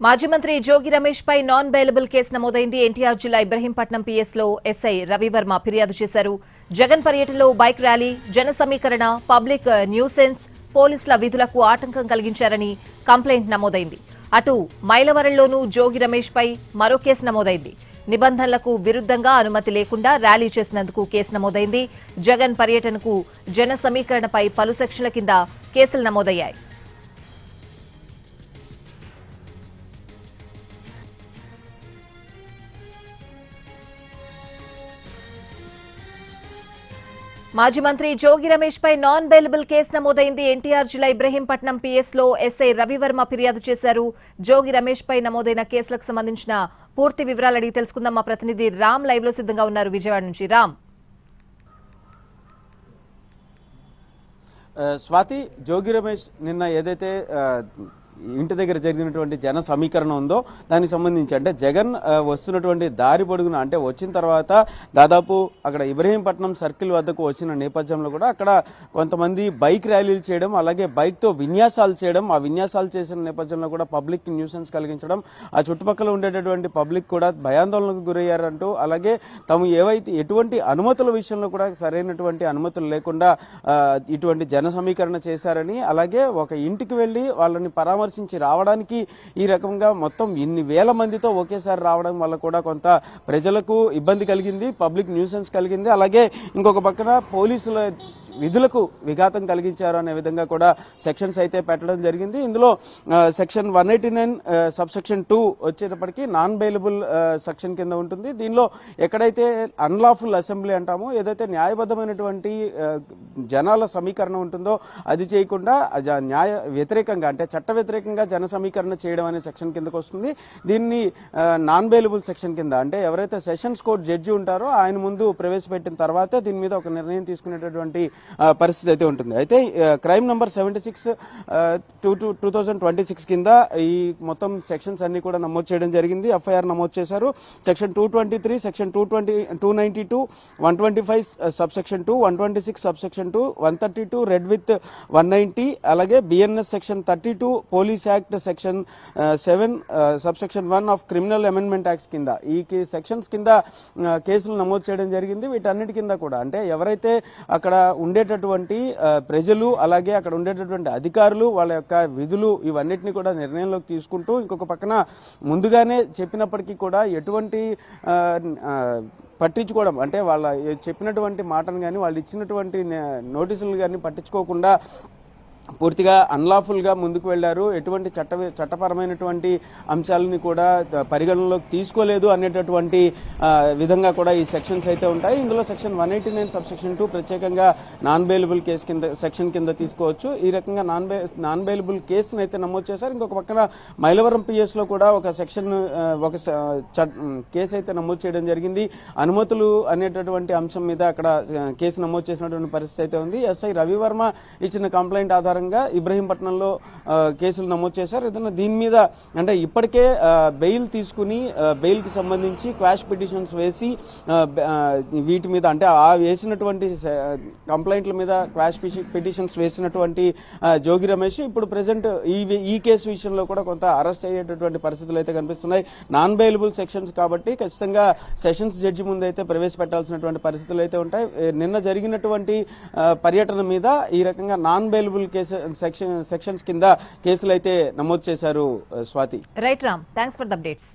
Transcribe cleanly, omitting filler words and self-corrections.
మాజీ మంత్రి జోగి రమేష్ పై non bailable case నమోదైంది. ఎన్టీఆర్ జిల్లా ఇబ్రహీంపట్నం పీఎస్లో ఎస్ఐ రవివర్మ ఫిర్యాదు చేశారు. జగన్ పర్యటనలో బైక్ ర్యాలీ, జన సమీకరణ, పబ్లిక్ న్యూసెన్స్, పోలీసుల విధులకు ఆటంకం కలిగించారని కంప్లైంట్ నమోదైంది. అటు మైలవరంలోనూ జోగి రమేష్ పై మరో కేసు నమోదైంది. నిబంధనలకు విరుద్ధంగా అనుమతి లేకుండా ర్యాలీ చేసినందుకు కేసు నమోదైంది. జగన్ పర్యటనకు జన సమీకరణపై పలు సెక్షన్ల కింద కేసులు నమోదయ్యాయి. మాజీ మంత్రి జోగి రమేష్ పై నాన్ బెయిలబుల్ కేసు నమోదైంది. ఎన్టీఆర్ జిల్లా ఇబ్రహీంపట్నం పీఎస్లో ఎస్ఐ రవివర్మ ఫిర్యాదు చేశారు. జోగి రమేష్ పై నమోదైన కేసులకు సంబంధించిన పూర్తి వివరాలు అడిగి తెలుసుకుందాం. మా ప్రతినిధి రామ్ లైవ్ లో సిద్ధంగా ఉన్నారు విజయవాడ నుంచి. రామ్, స్వాతి, జోగి రమేష్ నిన్న ఏదైతే ఇంటి దగ్గర జరిగినటువంటి జన సమీకరణ ఉందో దానికి సంబంధించి అంటే జగన్ వస్తున్నటువంటి దారి పొడుగున అంటే వచ్చిన తర్వాత దాదాపు అక్కడ ఇబ్రహీంపట్నం సర్కిల్ వద్దకు వచ్చిన నేపథ్యంలో కూడా అక్కడ కొంతమంది బైక్ ర్యాలీలు చేయడం, అలాగే బైక్తో విన్యాసాలు చేయడం, ఆ విన్యాసాలు చేసిన నేపథ్యంలో కూడా పబ్లిక్ న్యూసెన్స్ కలిగించడం, ఆ చుట్టుపక్కల ఉండేటటువంటి పబ్లిక్ కూడా భయాందోళనకు గురయ్యారంటూ, అలాగే తాము ఎటువంటి అనుమతుల విషయంలో కూడా సరైనటువంటి అనుమతులు లేకుండా ఇటువంటి జన సమీకరణ చేశారని, అలాగే ఒక ఇంటికి వెళ్లి వాళ్ళని పరామర్శించి రావడానికి ఈ రకంగా మొత్తం ఇన్ని వేల మందితో ఒకేసారి రావడం వల్ల కూడా కొంత ప్రజలకు ఇబ్బంది కలిగింది, పబ్లిక్ న్యూసెన్స్ కలిగింది. అలాగే ఇంకొక పక్కన పోలీసుల విధులకు విఘాతం కలిగించారు అనే విధంగా కూడా సెక్షన్స్ అయితే పెట్టడం జరిగింది. ఇందులో సెక్షన్ 189 సబ్సెక్షన్ 2 వచ్చేటప్పటికి నాన్ బెయిలబుల్ సెక్షన్ కింద ఉంటుంది. దీనిలో ఎక్కడైతే అన్లాఫుల్ అసెంబ్లీ అంటామో, ఏదైతే న్యాయబద్ధమైనటువంటి జనాల సమీకరణ ఉంటుందో అది చేయకుండా న్యాయ వ్యతిరేకంగా అంటే చట్ట వ్యతిరేకంగా జన సమీకరణ చేయడం అనే సెక్షన్ కిందకు వస్తుంది. దీన్ని నాన్ బెయిలబుల్ సెక్షన్ కింద అంటే ఎవరైతే సెషన్స్ కోర్టు జడ్జి ఉంటారో ఆయన ముందు ప్రవేశపెట్టిన తర్వాతే దీని మీద ఒక నిర్ణయం తీసుకునేటటువంటి పరిస్థితి అయితే ఉంటుంది. అయితే క్రైమ్ నంబర్ 76/2026 కింద ఈ మొత్తం సెక్షన్స్ అన్ని కూడా నమోదు చేయడం జరిగింది. ఎఫ్ఐఆర్ నమోదు చేశారు. Section 223, section 292, 125 subsection 2, 126 subsection 2, 132 red with 190, అలాగే BNS section 32, police act section 7 subsection 1 of criminal amendment acts కింద ఈ సెక్షన్స్ కింద కేసులు నమోదు చేయడం జరిగింది. వీటన్నిటి కింద కూడా అంటే ఎవరైతే అక్కడ ఉండేటటువంటి ప్రజలు, అలాగే అక్కడ ఉండేటటువంటి అధికారులు వాళ్ళ యొక్క విధులు ఇవన్నిటిని కూడా నిర్ణయంలోకి తీసుకుంటూ, ఇంకొక పక్కన ముందుగానే చెప్పినప్పటికీ కూడా ఎటువంటి పట్టించుకోవడం అంటే వాళ్ళ చెప్పినటువంటి మాటను కానీ వాళ్ళు ఇచ్చినటువంటి నోటీసులు కానీ పట్టించుకోకుండా పూర్తిగా అన్లాఫుల్ గా ముందుకు వెళ్లారు. ఎటువంటి చట్టపరమైనటువంటి అంశాలని కూడా పరిగణనలోకి తీసుకోలేదు అనేటటువంటి విధంగా కూడా ఈ సెక్షన్స్ అయితే ఉంటాయి. ఇందులో సెక్షన్ 189 సబ్సెక్షన్ 2 ప్రత్యేకంగా నాన్ బెయిలబుల్ కేసు కింద సెక్షన్ కింద తీసుకోవచ్చు. ఈ రకంగా నాన్ బెయిలబుల్ కేసును అయితే నమోదు చేశారు. ఇంకొక పక్కన మైలవరం పిఎస్ లో కూడా ఒక సెక్షన్ ఒక కేసు అయితే నమోదు చేయడం జరిగింది. అనుమతులు అనేటటువంటి అంశం మీద అక్కడ కేసు నమోదు చేసినటువంటి పరిస్థితి అయితే ఉంది. ఎస్ఐ రవివర్మ ఇచ్చిన కంప్లైంట్ ఆధారంగా ఇబ్రహీంపట్నంలో కేసులు నమోదు చేశారు. దీని మీద అంటే ఇప్పటికే బెయిల్ తీసుకుని బెయిల్ కి సంబంధించి క్వాష్ పిటిషన్స్ వేసి వీటి మీద అంటే ఆ వేసినటువంటి కంప్లైంట్ల మీద క్వాష్ పిటిషన్స్ వేసినటువంటి జోగి రమేష్ ఇప్పుడు ప్రెసెంట్ ఈ కేసు విషయంలో కూడా కొంత అరెస్ట్ అయ్యేటటువంటి పరిస్థితులు అయితే కనిపిస్తున్నాయి. నాన్ బెయిలబుల్ సెక్షన్స్ కాబట్టి ఖచ్చితంగా సెషన్స్ జడ్జి ముందు అయితే ప్రవేశపెట్టాల్సినటువంటి పరిస్థితులు అయితే ఉంటాయి. నిన్న జరిగినటువంటి పర్యటన మీద ఈ రకంగా నాన్ బెయిలబుల్ సెక్షన్స్ కింద కేసులు అయితే నమోదు చేశారు. Swathi. Right Ram, thanks for the updates.